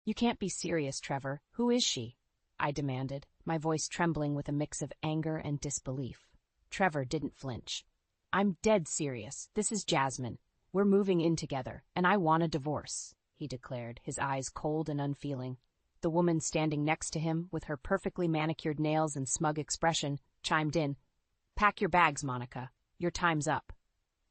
You can't be serious, Trevor. Who is she? I demanded, my voice trembling with a mix of anger and disbelief. Trevor didn't flinch. I'm dead serious. This is Jasmine. We're moving in together, and I want a divorce, he declared, his eyes cold and unfeeling. The woman standing next to him, with her perfectly manicured nails and smug expression, chimed in, Pack your bags, Monica. Your time's up.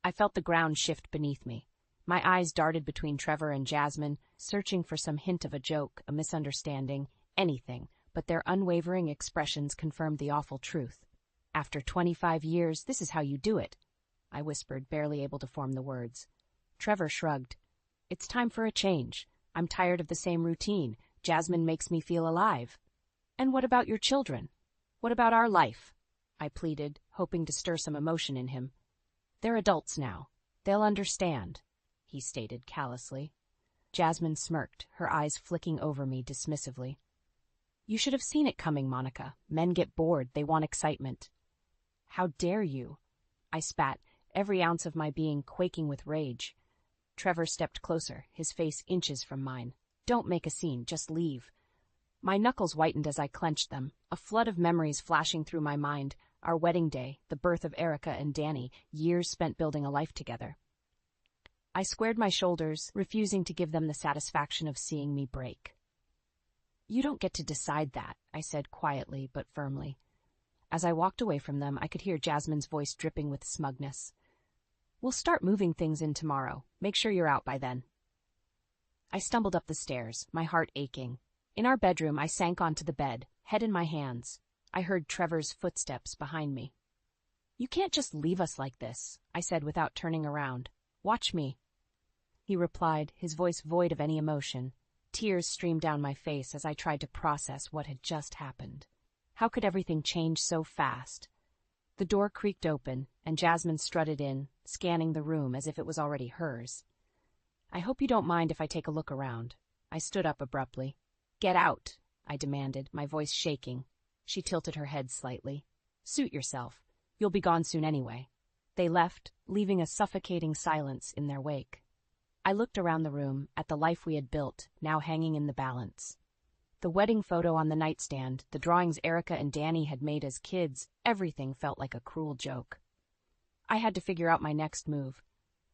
I felt the ground shift beneath me. My eyes darted between Trevor and Jasmine, searching for some hint of a joke, a misunderstanding, anything, but their unwavering expressions confirmed the awful truth. After 25 years, this is how you do it, I whispered, barely able to form the words. Trevor shrugged. It's time for a change. I'm tired of the same routine. Jasmine makes me feel alive. And what about your children? What about our life? I pleaded, hoping to stir some emotion in him. They're adults now. They'll understand, he stated callously. Jasmine smirked, her eyes flicking over me dismissively. You should have seen it coming, Monica. Men get bored. They want excitement. How dare you? I spat, every ounce of my being quaking with rage. Trevor stepped closer, his face inches from mine. Don't make a scene, just leave. My knuckles whitened as I clenched them, a flood of memories flashing through my mind, our wedding day, the birth of Erica and Danny, years spent building a life together. I squared my shoulders, refusing to give them the satisfaction of seeing me break. You don't get to decide that, I said quietly but firmly. As I walked away from them, I could hear Jasmine's voice dripping with smugness. We'll start moving things in tomorrow. Make sure you're out by then. I stumbled up the stairs, my heart aching. In our bedroom, I sank onto the bed, head in my hands. I heard Trevor's footsteps behind me. You can't just leave us like this, I said without turning around. Watch me. He replied, his voice void of any emotion. Tears streamed down my face as I tried to process what had just happened. How could everything change so fast? The door creaked open, and Jasmine strutted in, scanning the room as if it was already hers. I hope you don't mind if I take a look around. I stood up abruptly. Get out, I demanded, my voice shaking. She tilted her head slightly. Suit yourself. You'll be gone soon anyway. They left, leaving a suffocating silence in their wake. I looked around the room, at the life we had built, now hanging in the balance. The wedding photo on the nightstand, the drawings Erica and Danny had made as kids, everything felt like a cruel joke. I had to figure out my next move.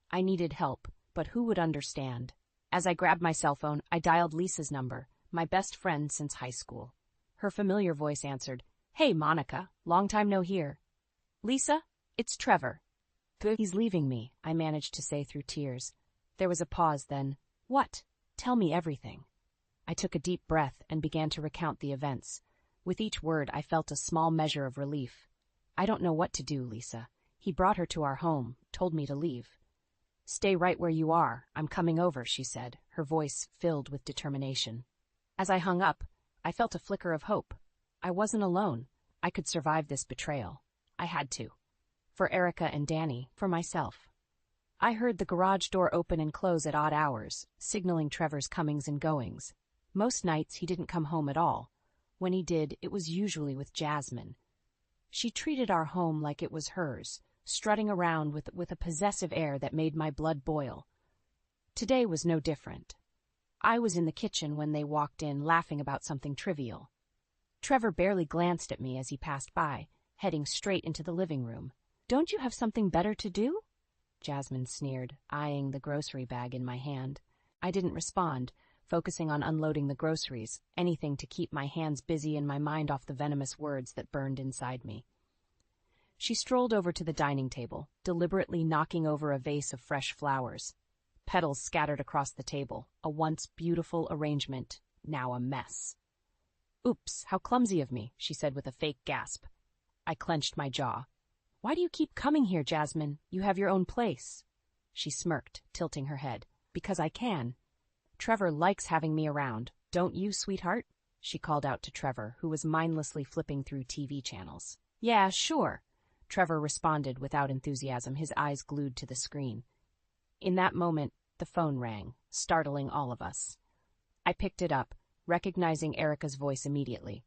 I needed help, but who would understand? As I grabbed my cell phone, I dialed Lisa's number, my best friend since high school. Her familiar voice answered, Hey, Monica, long time no hear. Lisa, it's Trevor. He's leaving me, I managed to say through tears. There was a pause then. What? Tell me everything. I took a deep breath and began to recount the events. With each word, I felt a small measure of relief. I don't know what to do, Lisa. He brought her to our home, told me to leave. Stay right where you are. I'm coming over, she said, her voice filled with determination. As I hung up, I felt a flicker of hope. I wasn't alone. I could survive this betrayal. I had to. For Erica and Danny, for myself. I heard the garage door open and close at odd hours, signaling Trevor's comings and goings. Most nights he didn't come home at all. When he did, it was usually with Jasmine. She treated our home like it was hers, strutting around with a possessive air that made my blood boil. Today was no different. I was in the kitchen when they walked in, laughing about something trivial. Trevor barely glanced at me as he passed by, heading straight into the living room. Don't you have something better to do? Jasmine sneered, eyeing the grocery bag in my hand. I didn't respond, focusing on unloading the groceries, anything to keep my hands busy and my mind off the venomous words that burned inside me. She strolled over to the dining table, deliberately knocking over a vase of fresh flowers. Petals scattered across the table, a once beautiful arrangement, now a mess. Oops, how clumsy of me, she said with a fake gasp. I clenched my jaw. Why do you keep coming here, Jasmine? You have your own place. She smirked, tilting her head. Because I can. Trevor likes having me around. Don't you, sweetheart? She called out to Trevor, who was mindlessly flipping through TV channels. Yeah, sure. Trevor responded without enthusiasm, his eyes glued to the screen. In that moment, the phone rang, startling all of us. I picked it up, recognizing Erica's voice immediately.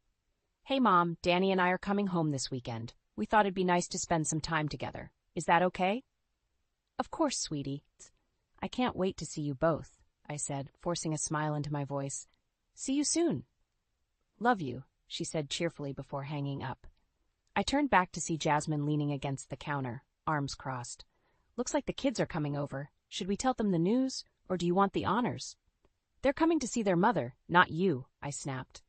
Hey, Mom, Danny and I are coming home this weekend. We thought it'd be nice to spend some time together. Is that okay? Of course, sweetie. I can't wait to see you both, I said, forcing a smile into my voice. See you soon. Love you, she said cheerfully before hanging up. I turned back to see Jasmine leaning against the counter, arms crossed. Looks like the kids are coming over. Should we tell them the news, or do you want the honors? They're coming to see their mother, not you, I snapped.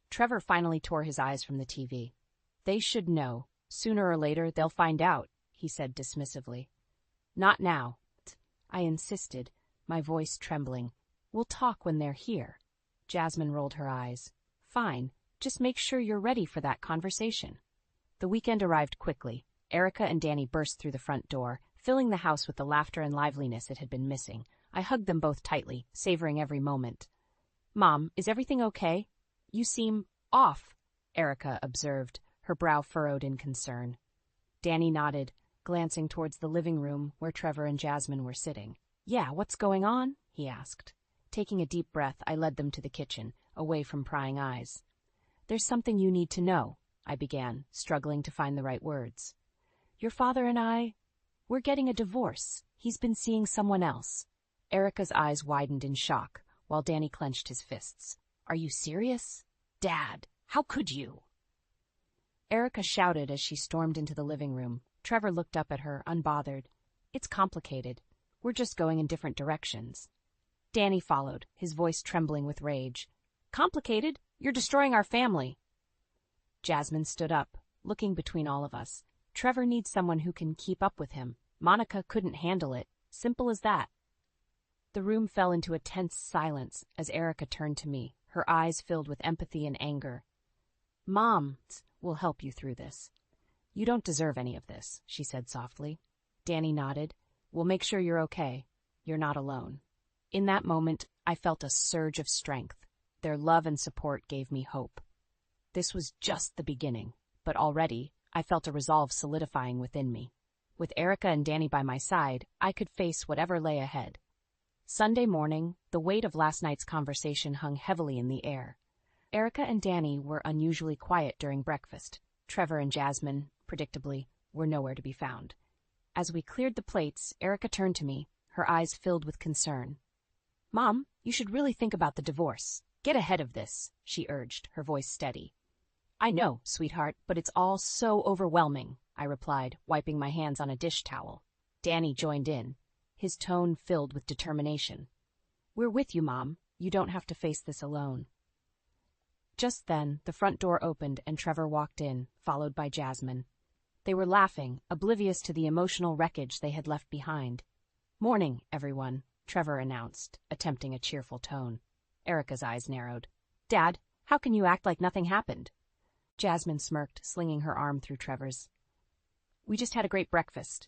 Trevor finally tore his eyes from the TV. They should know. Sooner or later, they'll find out, he said dismissively. Not now, I insisted, my voice trembling. We'll talk when they're here. Jasmine rolled her eyes. Fine, just make sure you're ready for that conversation. The weekend arrived quickly. Erica and Danny burst through the front door, filling the house with the laughter and liveliness it had been missing. I hugged them both tightly, savoring every moment. Mom, is everything okay? You seem off, Erica observed, her brow furrowed in concern. Danny nodded, glancing towards the living room where Trevor and Jasmine were sitting. Yeah, what's going on? He asked. Taking a deep breath, I led them to the kitchen, away from prying eyes. There's something you need to know, I began, struggling to find the right words. Your father and we're getting a divorce. He's been seeing someone else. Erica's eyes widened in shock, while Danny clenched his fists. Are you serious? Dad, how could you? Erica shouted as she stormed into the living room. Trevor looked up at her, unbothered. It's complicated. We're just going in different directions. Danny followed, his voice trembling with rage. Complicated? You're destroying our family. Jasmine stood up, looking between all of us. Trevor needs someone who can keep up with him. Monica couldn't handle it. Simple as that. The room fell into a tense silence as Erica turned to me, her eyes filled with empathy and anger. Mom, we'll help you through this. You don't deserve any of this, she said softly. Danny nodded. We'll make sure you're okay. You're not alone. In that moment, I felt a surge of strength. Their love and support gave me hope. This was just the beginning, but already I felt a resolve solidifying within me. With Erica and Danny by my side, I could face whatever lay ahead. Sunday morning, the weight of last night's conversation hung heavily in the air. Erica and Danny were unusually quiet during breakfast. Trevor and Jasmine, predictably, were nowhere to be found. As we cleared the plates, Erica turned to me, her eyes filled with concern. Mom, you should really think about the divorce. Get ahead of this, she urged, her voice steady. I know, sweetheart, but it's all so overwhelming, I replied, wiping my hands on a dish towel. Danny joined in, his tone filled with determination. We're with you, Mom. You don't have to face this alone. Just then, the front door opened and Trevor walked in, followed by Jasmine. They were laughing, oblivious to the emotional wreckage they had left behind. Morning, everyone, Trevor announced, attempting a cheerful tone. Erica's eyes narrowed. Dad, how can you act like nothing happened? Jasmine smirked, slinging her arm through Trevor's. We just had a great breakfast.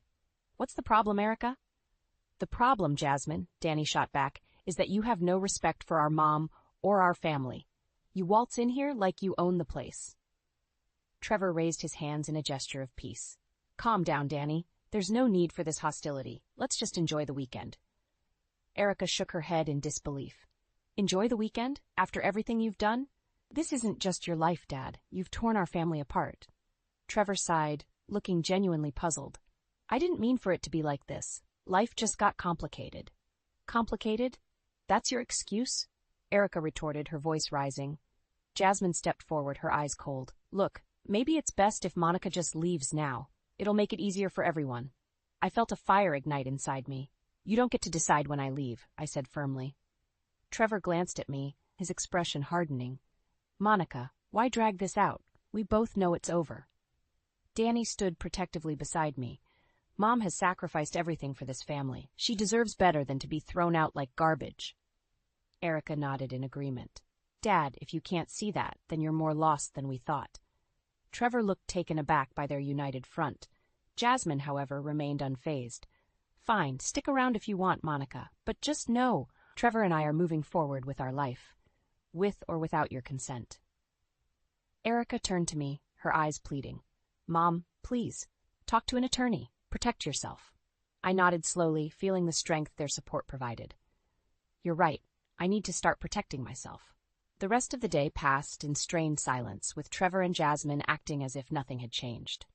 What's the problem, Erica? The problem, Jasmine, Danny shot back, is that you have no respect for our mom or our family. You waltz in here like you own the place. Trevor raised his hands in a gesture of peace. Calm down, Danny. There's no need for this hostility. Let's just enjoy the weekend. Erica shook her head in disbelief. Enjoy the weekend? After everything you've done? This isn't just your life, Dad. You've torn our family apart. Trevor sighed, looking genuinely puzzled. I didn't mean for it to be like this. Life just got complicated. Complicated? That's your excuse? Erica retorted, her voice rising. Jasmine stepped forward, her eyes cold. Look, maybe it's best if Monica just leaves now. It'll make it easier for everyone. I felt a fire ignite inside me. You don't get to decide when I leave, I said firmly. Trevor glanced at me, his expression hardening. Monica, why drag this out? We both know it's over. Danny stood protectively beside me. Mom has sacrificed everything for this family. She deserves better than to be thrown out like garbage. Erica nodded in agreement. Dad, if you can't see that, then you're more lost than we thought. Trevor looked taken aback by their united front. Jasmine, however, remained unfazed. Fine, stick around if you want, Monica, but just know, Trevor and I are moving forward with our life, with or without your consent. Erica turned to me, her eyes pleading. Mom, please, talk to an attorney. Protect yourself. I nodded slowly, feeling the strength their support provided. You're right. I need to start protecting myself. The rest of the day passed in strained silence, with Trevor and Jasmine acting as if nothing had changed.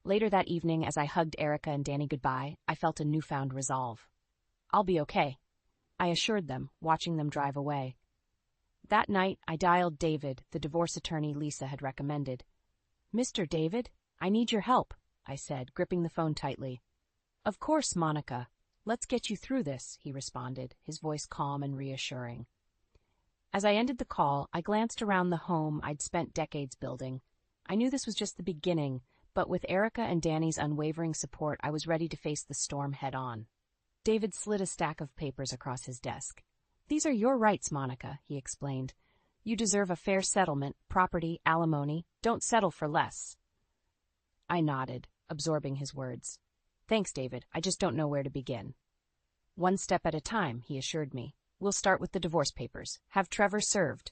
Later that evening, as I hugged Erica and Danny goodbye, I felt a newfound resolve. I'll be okay, I assured them, watching them drive away. That night, I dialed David, the divorce attorney Lisa had recommended. "Mr. David, I need your help," I said, gripping the phone tightly. "Of course, Monica. Let's get you through this," he responded, his voice calm and reassuring. As I ended the call, I glanced around the home I'd spent decades building. I knew this was just the beginning, but with Erica and Danny's unwavering support, I was ready to face the storm head-on. David slid a stack of papers across his desk. "These are your rights, Monica," he explained. "You deserve a fair settlement, property, alimony. Don't settle for less." I nodded, absorbing his words. "Thanks, David. I just don't know where to begin." "One step at a time," he assured me. "We'll start with the divorce papers. Have Trevor served.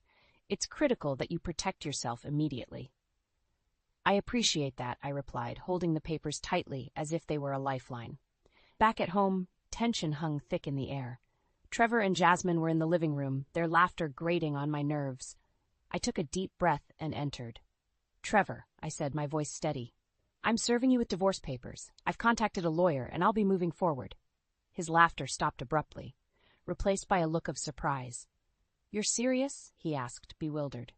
It's critical that you protect yourself immediately." "I appreciate that," I replied, holding the papers tightly as if they were a lifeline. Back at home, tension hung thick in the air. Trevor and Jasmine were in the living room, their laughter grating on my nerves. I took a deep breath and entered. "Trevor," I said, my voice steady, "I'm serving you with divorce papers. I've contacted a lawyer, and I'll be moving forward." His laughter stopped abruptly, replaced by a look of surprise. "You're serious?" he asked, bewildered.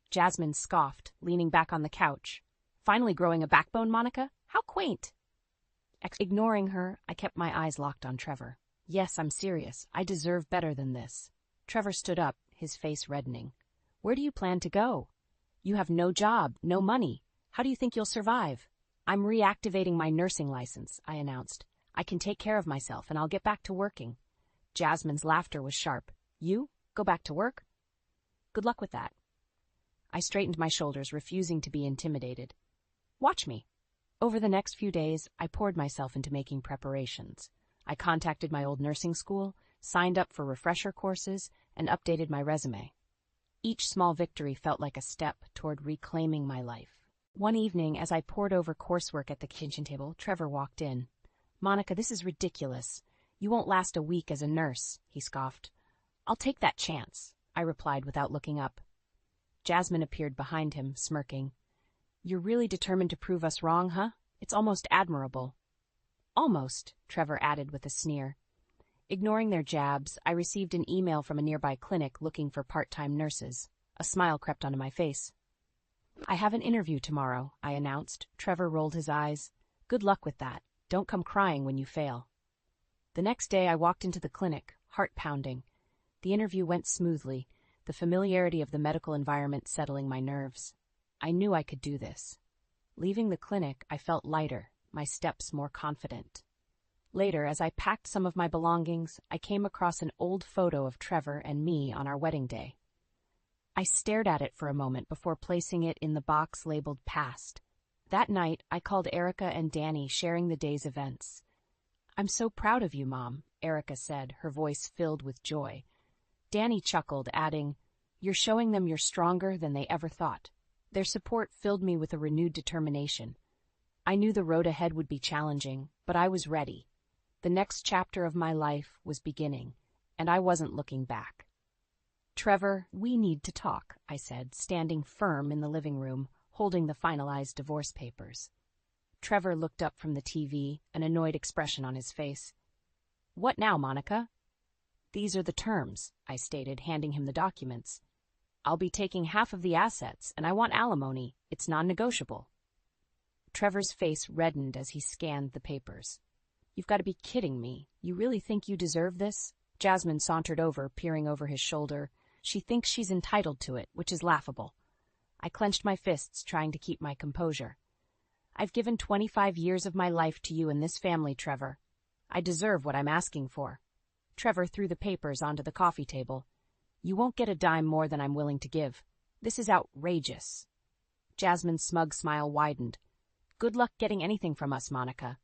Jasmine scoffed, leaning back on the couch. "Finally growing a backbone, Monica? How quaint!" Ignoring her, I kept my eyes locked on Trevor. "Yes, I'm serious. I deserve better than this." Trevor stood up, his face reddening. "Where do you plan to go? You have no job, no money. How do you think you'll survive?" "I'm reactivating my nursing license," I announced. "I can take care of myself, and I'll get back to working." Jasmine's laughter was sharp. "You? Go back to work? Good luck with that." I straightened my shoulders, refusing to be intimidated. "Watch me." Over the next few days, I poured myself into making preparations. I contacted my old nursing school, signed up for refresher courses, and updated my resume. Each small victory felt like a step toward reclaiming my life. One evening, as I pored over coursework at the kitchen table, Trevor walked in. "Monica, this is ridiculous. You won't last a week as a nurse," he scoffed. "I'll take that chance," I replied without looking up. Jasmine appeared behind him, smirking. "You're really determined to prove us wrong, huh? It's almost admirable." "Almost," Trevor added with a sneer. Ignoring their jabs, I received an email from a nearby clinic looking for part-time nurses. A smile crept onto my face. "I have an interview tomorrow," I announced. Trevor rolled his eyes. "Good luck with that. Don't come crying when you fail." The next day I walked into the clinic, heart pounding. The interview went smoothly, the familiarity of the medical environment settling my nerves. I knew I could do this. Leaving the clinic, I felt lighter, my steps more confident. Later, as I packed some of my belongings, I came across an old photo of Trevor and me on our wedding day. I stared at it for a moment before placing it in the box labeled Past. That night, I called Erica and Danny, sharing the day's events. "I'm so proud of you, Mom," Erica said, her voice filled with joy. Danny chuckled, adding, "You're showing them you're stronger than they ever thought." Their support filled me with a renewed determination. I knew the road ahead would be challenging, but I was ready. The next chapter of my life was beginning, and I wasn't looking back. "Trevor, we need to talk," I said, standing firm in the living room, holding the finalized divorce papers. Trevor looked up from the TV, an annoyed expression on his face. "What now, Monica?" "These are the terms," I stated, handing him the documents. "I'll be taking half of the assets, and I want alimony. It's non-negotiable." Trevor's face reddened as he scanned the papers. "You've got to be kidding me. You really think you deserve this?" Jasmine sauntered over, peering over his shoulder. "She thinks she's entitled to it, which is laughable." I clenched my fists, trying to keep my composure. "I've given 25 years of my life to you and this family, Trevor. I deserve what I'm asking for." Trevor threw the papers onto the coffee table. "You won't get a dime more than I'm willing to give. This is outrageous." Jasmine's smug smile widened. "Good luck getting anything from us, Monica."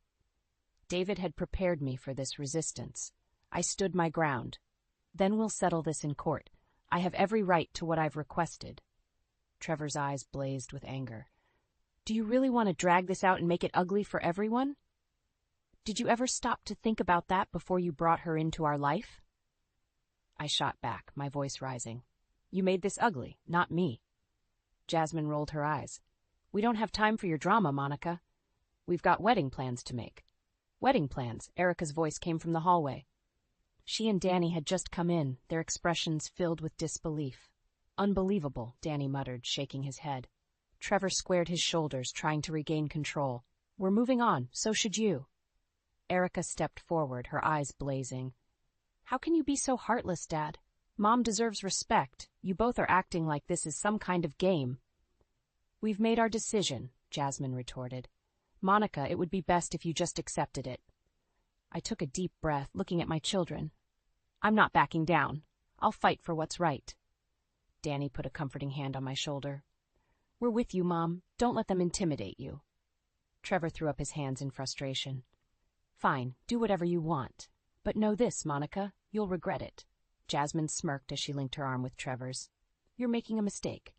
David had prepared me for this resistance. I stood my ground. "Then we'll settle this in court. I have every right to what I've requested." Trevor's eyes blazed with anger. "Do you really want to drag this out and make it ugly for everyone? Did you ever stop to think about that before you brought her into our life?" I shot back, my voice rising. "You made this ugly, not me." Jasmine rolled her eyes. "We don't have time for your drama, Monica. We've got wedding plans to make." "Wedding plans," Erica's voice came from the hallway. She and Danny had just come in, their expressions filled with disbelief. Unbelievable, Danny muttered, shaking his head. Trevor squared his shoulders, trying to regain control. We're moving on, so should you. Erica stepped forward, her eyes blazing. How can you be so heartless, Dad? Mom deserves respect. You both are acting like this is some kind of game. We've made our decision, Jasmine retorted. Monica, it would be best if you just accepted it. I took a deep breath, looking at my children. I'm not backing down. I'll fight for what's right. Danny put a comforting hand on my shoulder. We're with you, Mom. Don't let them intimidate you. Trevor threw up his hands in frustration. Fine, do whatever you want. But know this, Monica, you'll regret it. Jasmine smirked as she linked her arm with Trevor's. You're making a mistake.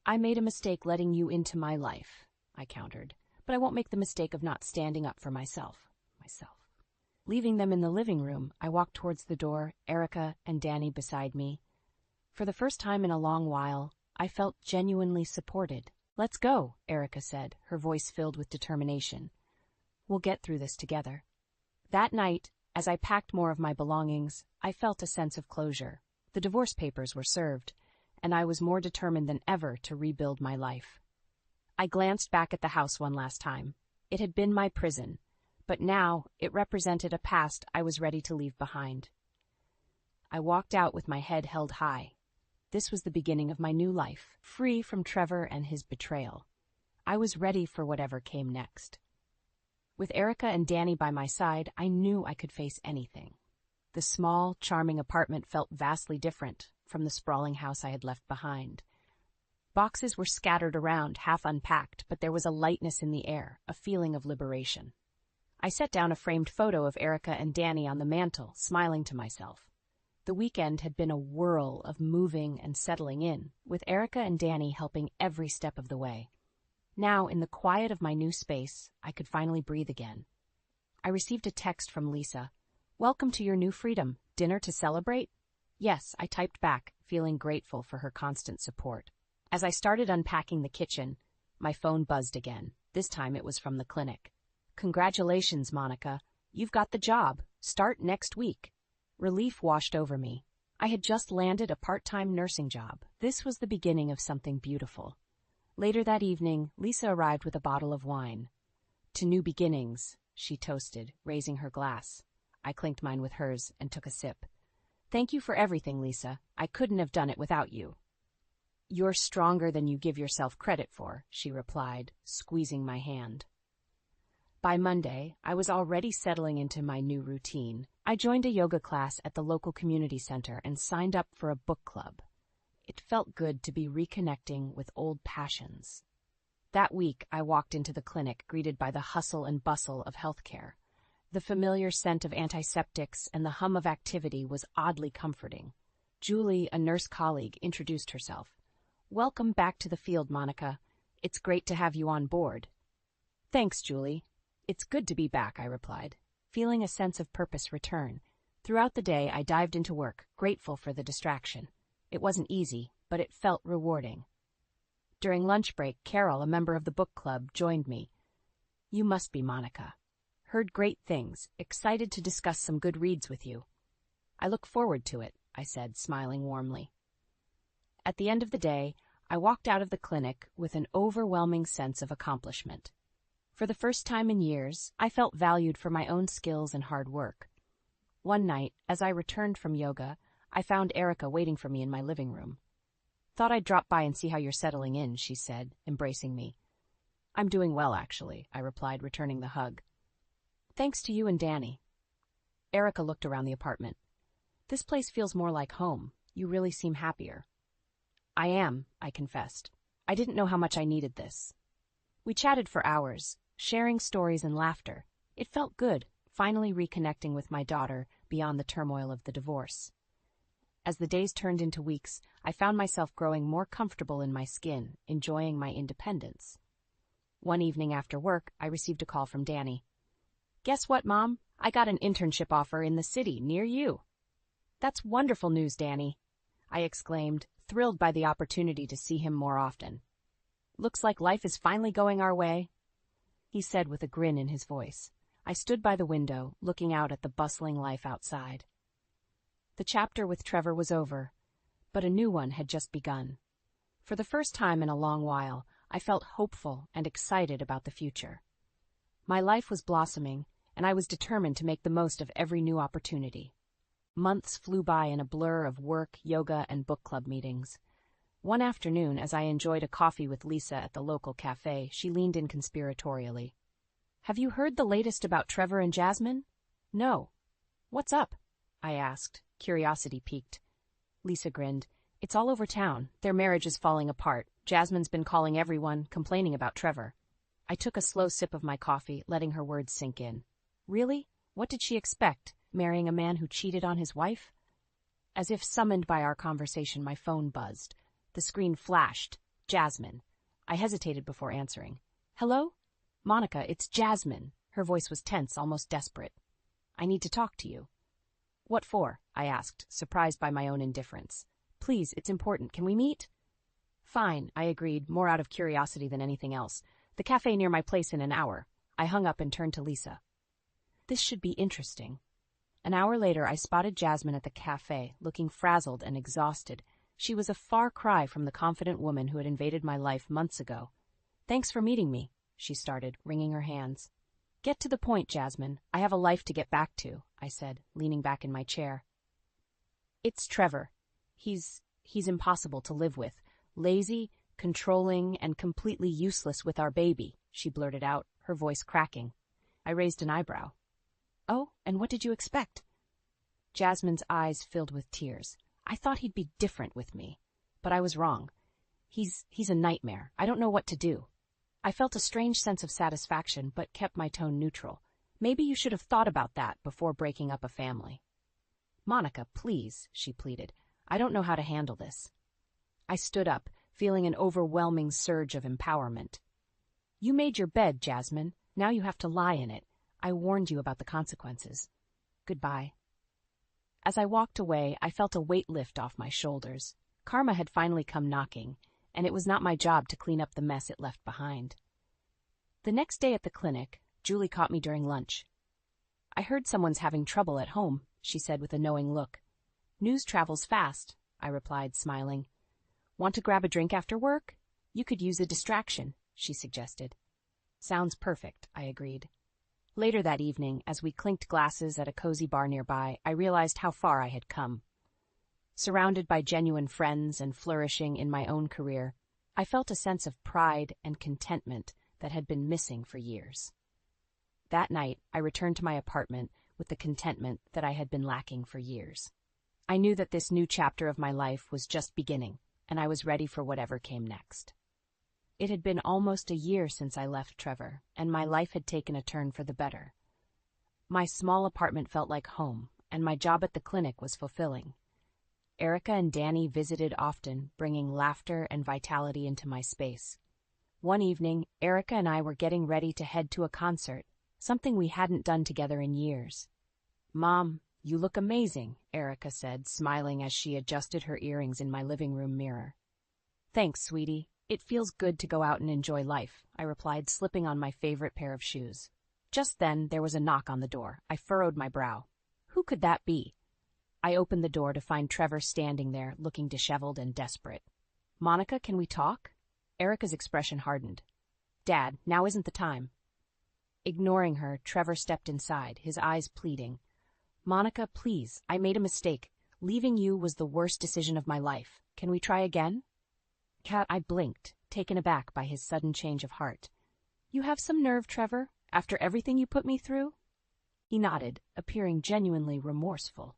I made a mistake letting you into my life, I countered, but I won't make the mistake of not standing up for myself. Leaving them in the living room, I walked towards the door, Erica and Danny beside me. For the first time in a long while, I felt genuinely supported. Let's go, Erica said, her voice filled with determination. We'll get through this together. That night, as I packed more of my belongings, I felt a sense of closure. The divorce papers were served, and I was more determined than ever to rebuild my life. I glanced back at the house one last time. It had been my prison, but now it represented a past I was ready to leave behind. I walked out with my head held high. This was the beginning of my new life, free from Trevor and his betrayal. I was ready for whatever came next. With Erica and Danny by my side, I knew I could face anything. The small, charming apartment felt vastly different from the sprawling house I had left behind. Boxes were scattered around, half unpacked, but there was a lightness in the air, a feeling of liberation. I set down a framed photo of Erica and Danny on the mantel, smiling to myself. The weekend had been a whirl of moving and settling in, with Erica and Danny helping every step of the way. Now, in the quiet of my new space, I could finally breathe again. I received a text from Lisa. Welcome to your new freedom. Dinner to celebrate? Yes, I typed back, feeling grateful for her constant support. As I started unpacking the kitchen, my phone buzzed again. This time it was from the clinic. Congratulations, Monica. You've got the job. Start next week. Relief washed over me. I had just landed a part-time nursing job. This was the beginning of something beautiful. Later that evening, Lisa arrived with a bottle of wine. To new beginnings, she toasted, raising her glass. I clinked mine with hers and took a sip. Thank you for everything, Lisa. I couldn't have done it without you. You're stronger than you give yourself credit for, she replied, squeezing my hand. By Monday, I was already settling into my new routine. I joined a yoga class at the local community center and signed up for a book club. It felt good to be reconnecting with old passions. That week, I walked into the clinic, greeted by the hustle and bustle of healthcare. The familiar scent of antiseptics and the hum of activity was oddly comforting. Julie, a nurse colleague, introduced herself. Welcome back to the field, Monica. It's great to have you on board. Thanks, Julie. It's good to be back, I replied, feeling a sense of purpose return. Throughout the day, I dived into work, grateful for the distraction. It wasn't easy, but it felt rewarding. During lunch break, Carol, a member of the book club, joined me. You must be Monica. Heard great things, excited to discuss some good reads with you. I look forward to it, I said, smiling warmly. At the end of the day, I walked out of the clinic with an overwhelming sense of accomplishment. For the first time in years, I felt valued for my own skills and hard work. One night, as I returned from yoga, I found Erica waiting for me in my living room. Thought I'd drop by and see how you're settling in, she said, embracing me. I'm doing well, actually, I replied, returning the hug. Thanks to you and Danny. Erica looked around the apartment. This place feels more like home. You really seem happier. I am, I confessed. I didn't know how much I needed this. We chatted for hours, sharing stories and laughter. It felt good, finally reconnecting with my daughter beyond the turmoil of the divorce. As the days turned into weeks, I found myself growing more comfortable in my skin, enjoying my independence. One evening after work, I received a call from Danny. Guess what, Mom? I got an internship offer in the city near you. That's wonderful news, Danny, I exclaimed, thrilled by the opportunity to see him more often. Looks like life is finally going our way, he said with a grin in his voice. I stood by the window, looking out at the bustling life outside. The chapter with Trevor was over, but a new one had just begun. For the first time in a long while, I felt hopeful and excited about the future. My life was blossoming, and I was determined to make the most of every new opportunity. Months flew by in a blur of work, yoga, and book club meetings. One afternoon, as I enjoyed a coffee with Lisa at the local cafe, she leaned in conspiratorially. "Have you heard the latest about Trevor and Jasmine?" "No." "What's up?" I asked, curiosity piqued. Lisa grinned. "It's all over town. Their marriage is falling apart. Jasmine's been calling everyone, complaining about Trevor." I took a slow sip of my coffee, letting her words sink in. Really? What did she expect? Marrying a man who cheated on his wife? As if summoned by our conversation, my phone buzzed. The screen flashed. Jasmine. I hesitated before answering. "Hello? Monica, it's Jasmine." Her voice was tense, almost desperate. "I need to talk to you." "What for?" I asked, surprised by my own indifference. "Please, it's important. Can we meet?" "Fine," I agreed, more out of curiosity than anything else. "The cafe near my place in an hour." I hung up and turned to Lisa. This should be interesting. An hour later, I spotted Jasmine at the cafe, looking frazzled and exhausted. She was a far cry from the confident woman who had invaded my life months ago. "Thanks for meeting me," she started, wringing her hands. "Get to the point, Jasmine. I have a life to get back to," I said, leaning back in my chair. "It's Trevor. He's impossible to live with. Lazy, controlling, and completely useless with our baby," she blurted out, her voice cracking. I raised an eyebrow. "Oh, and what did you expect?" Jasmine's eyes filled with tears. "I thought he'd be different with me, but I was wrong. He's a nightmare. I don't know what to do." I felt a strange sense of satisfaction, but kept my tone neutral. "Maybe you should have thought about that before breaking up a family." "Monica, please," she pleaded. "I don't know how to handle this." I stood up, feeling an overwhelming surge of empowerment. "You made your bed, Jasmine. Now you have to lie in it. I warned you about the consequences. Goodbye." As I walked away, I felt a weight lift off my shoulders. Karma had finally come knocking, and it was not my job to clean up the mess it left behind. The next day at the clinic, Julie caught me during lunch. "I heard someone's having trouble at home," she said with a knowing look. "News travels fast," I replied, smiling. "Want to grab a drink after work? You could use a distraction," she suggested. "Sounds perfect," I agreed. Later that evening, as we clinked glasses at a cozy bar nearby, I realized how far I had come. Surrounded by genuine friends and flourishing in my own career, I felt a sense of pride and contentment that had been missing for years. That night, I returned to my apartment with the contentment that I had been lacking for years. I knew that this new chapter of my life was just beginning, and I was ready for whatever came next. It had been almost a year since I left Trevor, and my life had taken a turn for the better. My small apartment felt like home, and my job at the clinic was fulfilling. Erica and Danny visited often, bringing laughter and vitality into my space. One evening, Erica and I were getting ready to head to a concert, something we hadn't done together in years. "Mom, you look amazing," Erica said, smiling as she adjusted her earrings in my living room mirror. "Thanks, sweetie. It feels good to go out and enjoy life," I replied, slipping on my favorite pair of shoes. Just then, there was a knock on the door. I furrowed my brow. Who could that be? I opened the door to find Trevor standing there, looking disheveled and desperate. "Monica, can we talk?" Erica's expression hardened. "Dad, now isn't the time." Ignoring her, Trevor stepped inside, his eyes pleading. "Monica, please, I made a mistake. Leaving you was the worst decision of my life. Can we try again?" I blinked, taken aback by his sudden change of heart. "You have some nerve, Trevor, after everything you put me through?" He nodded, appearing genuinely remorseful.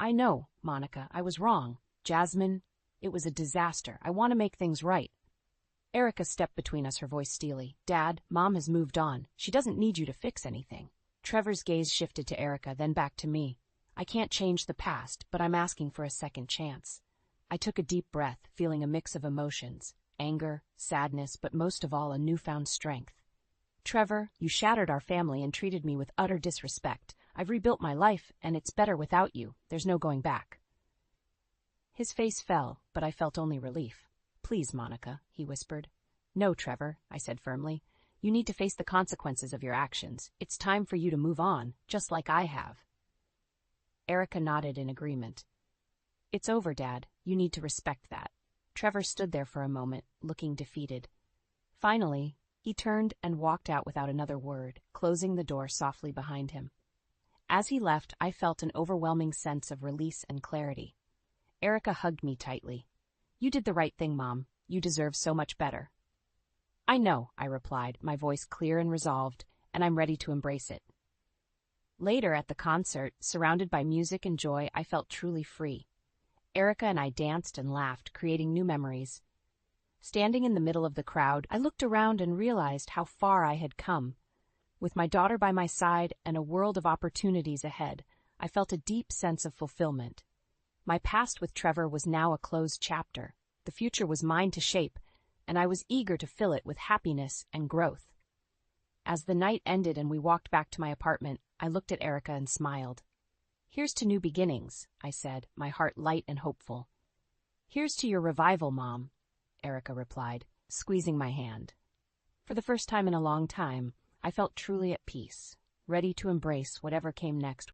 "I know, Monica, I was wrong. Jasmine, it was a disaster. I want to make things right." Erica stepped between us, her voice steely. "Dad, Mom has moved on. She doesn't need you to fix anything." Trevor's gaze shifted to Erica, then back to me. "I can't change the past, but I'm asking for a second chance." I took a deep breath, feeling a mix of emotions, anger, sadness, but most of all a newfound strength. "Trevor, you shattered our family and treated me with utter disrespect. I've rebuilt my life, and it's better without you. There's no going back." His face fell, but I felt only relief. "Please, Monica," he whispered. "No, Trevor," I said firmly. "You need to face the consequences of your actions. It's time for you to move on, just like I have." Erica nodded in agreement. "It's over, Dad. You need to respect that. Trevor stood there for a moment, looking defeated. Finally, he turned and walked out without another word, closing the door softly behind him. As he left, I felt an overwhelming sense of release and clarity. Erica hugged me tightly. You did the right thing, Mom. You deserve so much better. I know, I replied, my voice clear and resolved, and I'm ready to embrace it. Later at the concert, surrounded by music and joy, I felt truly free. Erica and I danced and laughed, creating new memories. Standing in the middle of the crowd, I looked around and realized how far I had come. With my daughter by my side and a world of opportunities ahead, I felt a deep sense of fulfillment. My past with Trevor was now a closed chapter. The future was mine to shape, and I was eager to fill it with happiness and growth. As the night ended and we walked back to my apartment, I looked at Erica and smiled. Here's to new beginnings, I said, my heart light and hopeful. Here's to your revival, Mom, Erica replied, squeezing my hand. For the first time in a long time, I felt truly at peace, ready to embrace whatever came next.